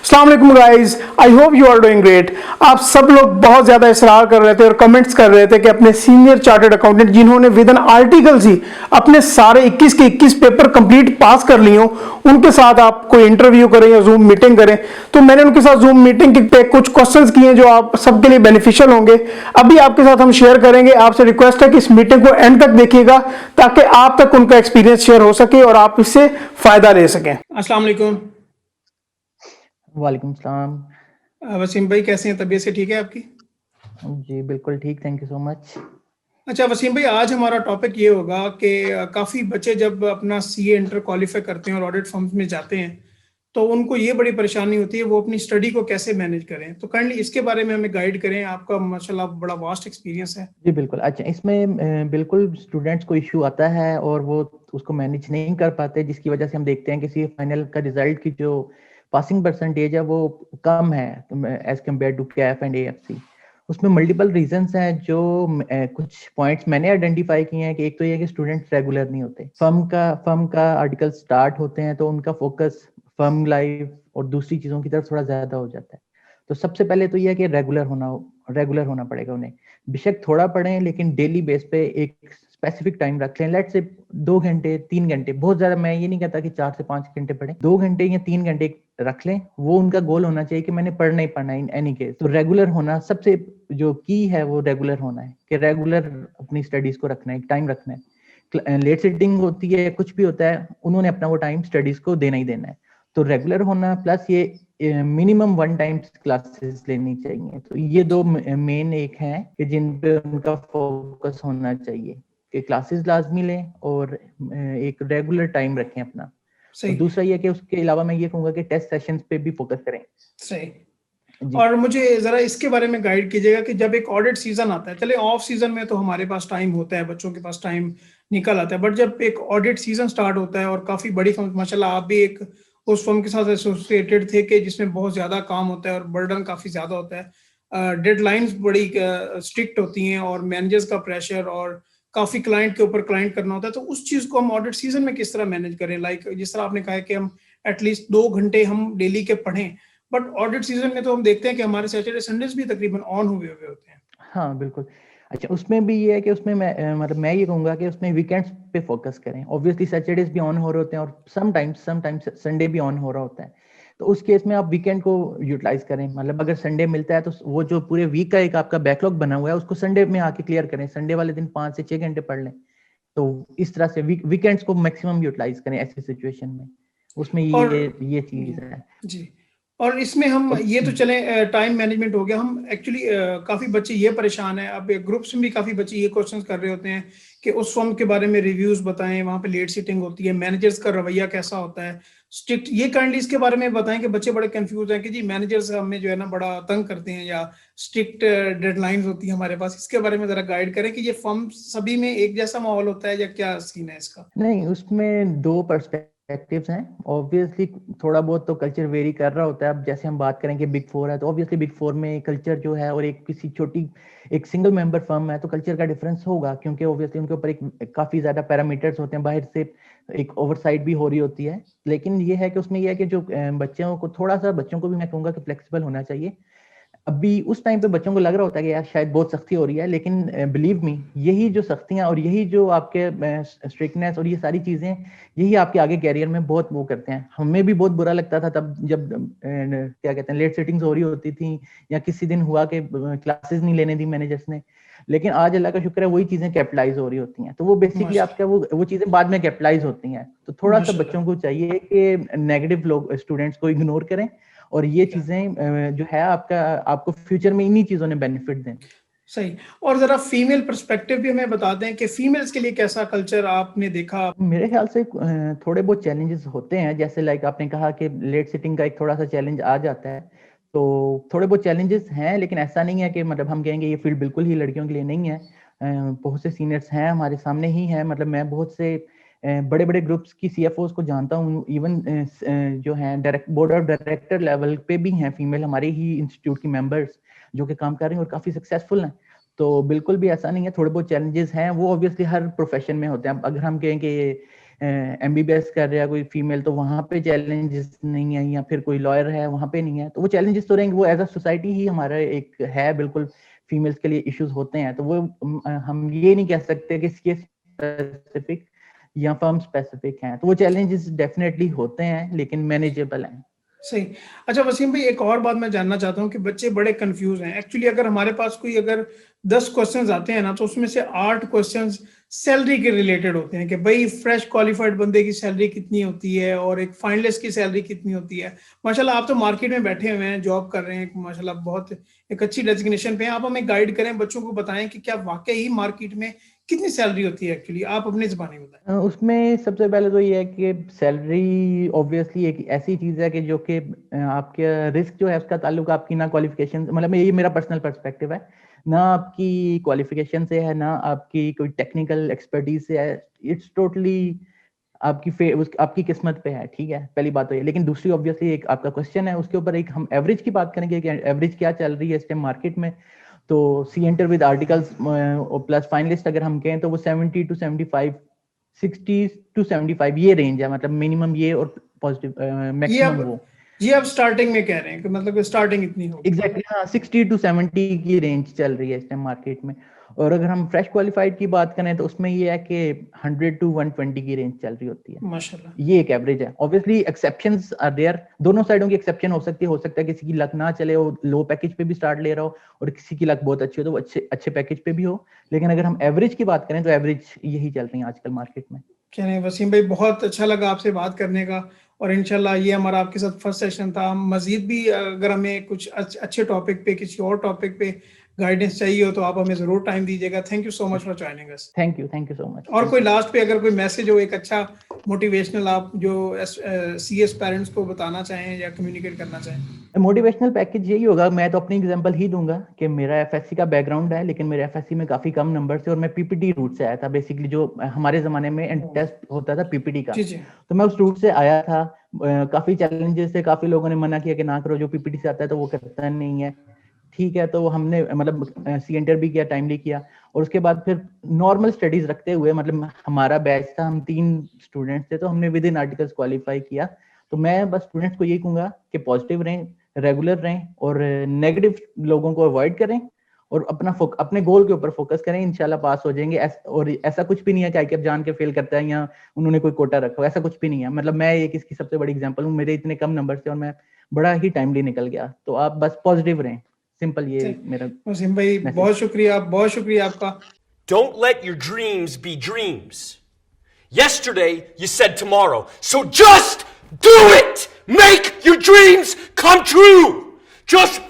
अस्सलाम वालेकुम guys, I hope you are doing great. आप सब लोग बहुत ज़्यादा इसरार कर रहे थे और कमेंट्स कर रहे थे कि अपने सीनियर चार्टर्ड अकाउंटेंट जिन्होंने विद एन आर्टिकल्स ही अपने सारे 21 के 21 पेपर कंप्लीट पास कर लिए हो, उनके साथ आप कोई इंटरव्यू करें या जूम मीटिंग करें। तो मैंने उनके साथ जूम मीटिंग पे कुछ क्वेश्चंस किए जो आप सबके लिए बेनिफिशियल होंगे। अभी आपके साथ हम शेयर करेंगे। आपसे रिक्वेस्ट है कि इस मीटिंग को एंड तक देखिएगा ताकि आप तक उनका एक्सपीरियंस शेयर हो सके और आप इससे फ़ायदा ले सकें। अस्सलाम वालेकुम। वालेकुम सलाम। वसीम भाई कैसे हैं? तबीयत से ठीक है आपकी? जी बिल्कुल ठीक, थैंक यू सो मच। अच्छा वसीम भाई, आज हमारा टॉपिक ये होगा कि काफ़ी बच्चे जब अपना सीए इंटर क्वालिफाई करते हैं और ऑडिट फर्म्स में जाते हैं तो उनको ये बड़ी परेशानी होती है वो अपनी स्टडी को कैसे मैनेज करें। तो काइंडली इसके बारे में हमें गाइड करें। आपका माशाल्लाह बड़ा वास्ट एक्सपीरियंस है। जी बिल्कुल। अच्छा, इसमें बिल्कुल स्टूडेंट्स को इश्यू आता है और वो उसको मैनेज नहीं कर पाते, जिसकी वजह से हम देखते हैं कि सीए फाइनल का रिजल्ट की जो पासिंग परसेंटेज है वो कम है as compare to CAF and AFC. उसमें मल्टीपल रीजंस हैं जो कुछ पॉइंट्स मैंने आइडेंटिफाई किए हैं कि एक तो ये कि स्टूडेंट्स रेगुलर नहीं होते। फर्म का आर्टिकल स्टार्ट होते हैं तो उनका फोकस फर्म लाइफ और दूसरी चीजों की तरफ थोड़ा ज्यादा हो जाता है। तो सबसे पहले तो ये है कि रेगुलर होना पड़ेगा उन्हें। बेशक थोड़ा पढ़ें लेकिन डेली बेस पे एक स्पेसिफिक टाइम रख लें। लेट्स से 2 घंटे 3 घंटे, बहुत ज्यादा मैं ये नहीं कहता कि 4 से 5 घंटे पढ़ें, 2 घंटे या 3 घंटे रख लें। वो उनका गोल होना चाहिए कि मैंने पढ़ना ही पढ़ना है इन एनी केस। तो रेगुलर होना सबसे जो की है वो रेगुलर होना है कि रेगुलर अपनी स्टडीज को रखना है, टाइम रखना है। लेट सिटिंग होती है, कुछ भी होता है, उन्होंने अपना वो टाइम स्टडीज को देना ही देना है। तो रेगुलर होना प्लस ये मिनिमम 1 टाइम्स क्लासेस लेनी चाहिए। तो ये दो मेन एक हैं कि जिन पे उनका फोकस होना चाहिए कि क्लासेस लाजमी लें और एक रेगुलर टाइम रखें अपना। और सही दूसरा ये कि उसके अलावा मैं ये कहूंगा कि टेस्ट सेशंस पे भी फोकस करें। सही। जी और मुझे जरा इसके बारे में गाइड कीजिएगा कि जब एक ऑडिट सीजन आता है, चले ऑफ सीजन में तो हमारे पास टाइम होता है, बच्चों के पास टाइम निकल आता है, बट जब एक ऑडिट सीजन स्टार्ट होता है और काफी बड़ी फर्म, माशाल्लाह आप भी एक उस फर्म के साथ एसोसिएटेड थे कि जिसमें बहुत ज्यादा काम होता है और बर्डन काफी ज्यादा होता है, डेडलाइंस बड़ी स्ट्रिक्ट होती हैं और मैनेजर्स का प्रेशर और काफी क्लाइंट के ऊपर क्लाइंट करना होता है। तो उस चीज को हम ऑडिट सीजन में किस तरह मैनेज करें? लाइक जिस तरह आपने कहा है कि हम एटलीस्ट 2 घंटे हम डेली के पढ़ें, बट ऑडिट सीजन में तो हम देखते हैं कि हमारे सैटरडे संडेज भी तकरीबन ऑन हुए हुए होते हैं। हाँ बिल्कुल। अच्छा, उसमें भी ये है कि उसमें मतलब मैं ये कहूंगा कि उसमें वीकेंड्स पे फोकस करें। ऑब्वियसली सैटरडेज भी ऑन हो रहे होते हैं और समटाइम्स संडे भी ऑन हो रहा होता है। तो उस केस में आप वीकेंड को यूटिलाइज करें। मतलब अगर संडे मिलता है तो वो जो पूरे वीक का एक आपका बैकलॉग बना हुआ है उसको संडे में आके क्लियर करें। संडे वाले दिन 5 से 6 घंटे पढ़ लें। तो इस तरह से वीकेंड्स को मैक्सिमम यूटिलाइज करें ऐसी सिचुएशन में। उसमें और ये चीज है। जी, और इसमें हम और ये तो चले टाइम मैनेजमेंट हो गया। हम एक्चुअली काफ़ी बच्चे ये परेशान हैं, अब ग्रुप्स में भी काफ़ी बच्चे ये क्वेश्चंस कर रहे होते हैं कि उस फर्म के बारे में रिव्यूज़ बताएं, वहाँ पे लेट सीटिंग होती है, मैनेजर्स का रवैया कैसा होता है, स्ट्रिक्ट, ये काइंडली इसके बारे में बताएं कि बच्चे बड़े कंफ्यूज हैं कि जी मैनेजर्स हमें जो है ना बड़ा तंग करते हैं या स्ट्रिक्ट डेडलाइंस होती है हमारे पास। इसके बारे में ज़रा गाइड करें कि ये फर्म सभी में एक जैसा माहौल होता है या क्या सीन है इसका? नहीं, उसमें दो पर्सपेक्टिव्स हैं। ऑब्वियसली थोड़ा बहुत तो कल्चर वेरी कर रहा होता है। अब जैसे हम बात करें कि बिग फोर है तो ऑब्वियसली बिग फोर में कल्चर जो है और एक किसी छोटी एक सिंगल मेंबर फर्म है तो कल्चर का डिफरेंस होगा, क्योंकि ऑब्वियसली उनके ऊपर एक काफी ज्यादा पैरामीटर्स होते हैं, बाहर से एक ओवरसाइट भी हो रही होती है। लेकिन ये है कि उसमें ये है कि जो बच्चों को थोड़ा सा, बच्चों को भी मैं कहूंगा कि फ्लेक्सिबल होना चाहिए। अभी उस टाइम पे बच्चों को लग रहा होता है कि यार शायद बहुत सख्ती हो रही है, लेकिन बिलीव मी, यही जो सख्तियां और यही जो आपके स्ट्रिक्टनेस और ये सारी चीजें, यही आपके आगे कैरियर में बहुत वो करते हैं। हमें भी बहुत बुरा लगता था तब जब क्या कहते हैं लेट सेटिंग्स हो रही होती थी या किसी दिन हुआ कि क्लासेस नहीं लेने दी मैनेजर्स ने। लेकिन आज अल्लाह का शुक्र है वही चीजें कैपिटलाइज हो रही होती हैं। तो वो बेसिकली आपका वो चीजें बाद में कैपिटलाइज होती हैं। तो थोड़ा सा माशाल्लाह। बच्चों को चाहिए कि नेगेटिव लोग स्टूडेंट्स को इग्नोर करें और ये चीजें जो है आपको फ्यूचर में इन्हीं चीजों ने बेनिफिट दें। सही। और जरा फीमेल पर्सपेक्टिव भी हमें बता दें कि फीमेल्स के लिए कैसा कल्चर आपने देखा? मेरे ख्याल से थोड़े बहुत चैलेंजेस होते हैं, जैसे लाइक आपने कहा कि लेट सिटिंग का एक थोड़ा सा चैलेंज आ जाता है। तो थोड़े बहुत चैलेंजेस हैं, लेकिन ऐसा नहीं है कि मतलब हम कहेंगे ये फील्ड बिल्कुल ही लड़कियों के लिए नहीं है। बहुत से सीनियर्स हैं हमारे सामने ही हैं। मतलब मैं बहुत से बड़े बड़े ग्रुप्स की सीएफओस को जानता हूँ। इवन जो हैं direct board of director level पे भी हैं फीमेल हमारे ही इंस्टीट्यूट की मेंबर्स जो कि काम कर रही हैं और काफी सक्सेसफुल हैं। तो बिल्कुल भी ऐसा नहीं है, थोड़े बहुत चैलेंजेस हैं, वो ऑब्वियसली हर प्रोफेशन में होते हैं। अब अगर हम कहें कि MBBS कर रहा है कोई फीमेल, तो वहाँ पे चैलेंजेस नहीं है, या फिर कोई लॉयर है वहाँ पे नहीं है, तो वो चैलेंजेस तो रहेंगे, वो एज अ सोसाइटी ही हमारा एक है, बिल्कुल फीमेल्स के लिए इश्यूज होते हैं, तो वो हम ये नहीं कह सकते कि इसके स्पेसिफिक या फर्म स्पेसिफिक हैं, तो वो चैलेंजेस डेफिनेटली होते हैं लेकिन मैनेजेबल हैं। सही। अच्छा वसीम भाई, एक और बात मैं जानना चाहता हूँ कि बच्चे बड़े कंफ्यूज हैं एक्चुअली। अगर हमारे पास कोई अगर 10 क्वेश्चंस आते हैं ना, तो उसमें से 8 क्वेश्चंस सैलरी के रिलेटेड होते हैं कि भाई फ्रेश क्वालिफाइड बंदे की सैलरी कितनी होती है और एक फाइनलिस्ट की सैलरी कितनी होती है। माशाल्लाह आप तो मार्केट में बैठे हुए हैं, जॉब कर रहे हैं, माशाल्लाह बहुत एक अच्छी डेजिग्नेशन पे हैं। आप हमें गाइड करें, बच्चों को बताएं कि क्या वाकई ही मार्केट में कितनी सैलरी होती है एक्चुअली, आप अपनी जुबानी बताएं। उसमें सबसे पहले तो ये है कि सैलरी ऑब्वियसली एक ऐसी चीज है कि जो कि आपके रिस्क जो है उसका ताल्लुक आपकी ना क्वालिफिकेशन, मतलब ये मेरा पर्सनल पर्सपेक्टिव है, ना आपकी क्वालिफिकेशन से है, ना आपकी कोई टेक्निकल एक्सपर्टीज से है, इट्स टोटली आपकी किस्मत पे है, ठीक है, पहली बात तो ये। लेकिन दूसरी ऑब्वियसली एक आपका क्वेश्चन है, उसके ऊपर एक हम एवरेज की बात करेंगे कि एवरेज क्या चल रही है इस टाइम मार्केट में। तो see enter with articles plus finalist अगर हम कहें तो वो 70 to 75, 60 to 75 ये रेंज है, मतलब मिनिमम ये और पॉजिटिव ये मैक्सिमम अब वो। ये अब स्टार्टिंग में कह रहे हैं कि मतलब स्टार्टिंग इतनी होगी। एग्जैक्टली हाँ, 60 to 70 की रेंज चल रही है इस टाइम मार्केट में। और अगर हम फ्रेश क्वालिफाइड की बात करें तो उसमें ये है कि 100 to 120 की रेंज चल रही होती है, माशाल्लाह। ये एक एवरेज है। ऑब्वियसली एक्सेप्शंस आर देयर, दोनों साइडों की एक्सेप्शन हो सकता है किसी की लक ना चले, वो लो पैकेज पे भी स्टार्ट ले रहा हो, और किसी की लक बहुत अच्छी हो तो वो अच्छे पैकेज पे भी हो। लेकिन अगर हम एवरेज की बात करें तो एवरेज यही चल रही है आजकल मार्केट में। क्या नहीं वसीम भाई, बहुत अच्छा लगा आपसे बात करने का, और इंशाल्लाह ये हमारा आपके साथ फर्स्ट सेशन था। हम मजीद भी अगर हमें कुछ अच्छे टॉपिक पे, किसी और टॉपिक पे गाइडेंस चाहिए हो तो आप हमें जरूर टाइम दीजिएगा। Thank you so much for joining us. Thank you so much. और कोई लास्ट पे अगर कोई मैसेज हो, एक अच्छा मोटिवेशनल, आप जो CS पेरेंट्स को बताना चाहें या कम्युनिकेट करना चाहें। मोटिवेशनल पैकेज यही होगा, मैं तो अपनी एग्जांपल ही दूंगा कि मेरा FSC का बैकग्राउंड है, लेकिन मेरे FSC में काफी कम नंबर थे और मैं PPT रूट से आया था। बेसिकली जो हमारे जमाने में टेस्ट होता था PPT का, जी जी। तो मैं उस रूट से आया था। काफी चैलेंजेस थे, काफी लोगों ने मना किया कि ना करो, जो PPT से आता है तो वो करता नहीं है, ठीक है। तो हमने मतलब सी एंटर भी किया, टाइमली किया, और उसके बाद फिर नॉर्मल स्टडीज रखते हुए, मतलब हमारा बैच था, हम 3 स्टूडेंट्स थे, तो हमने विद इन आर्टिकल्स क्वालिफाई किया। तो मैं बस स्टूडेंट्स को यही कहूंगा कि पॉजिटिव रहें, रेगुलर रहें, और नेगेटिव लोगों को अवॉइड करें, और अपने गोल के ऊपर फोकस करें, इंशाल्लाह पास हो जाएंगे। और ऐसा कुछ भी नहीं है कि ICAP जान के फेल करता है या उन्होंने कोई कोटा रखा हो, ऐसा कुछ भी नहीं है। मतलब मैं एक इसकी सबसे बड़ी एग्जांपल हूँ, मेरे इतने कम नंबर थे और मैं बड़ा ही टाइमली निकल गया। तो आप बस पॉजिटिव रहें, सिंपल ये मेरा वसीम भाई मैसेज। बहुत शुक्रिया आपका। Don't let your dreams be dreams. Yesterday, you said tomorrow. So just do it! Make your dreams come true! Just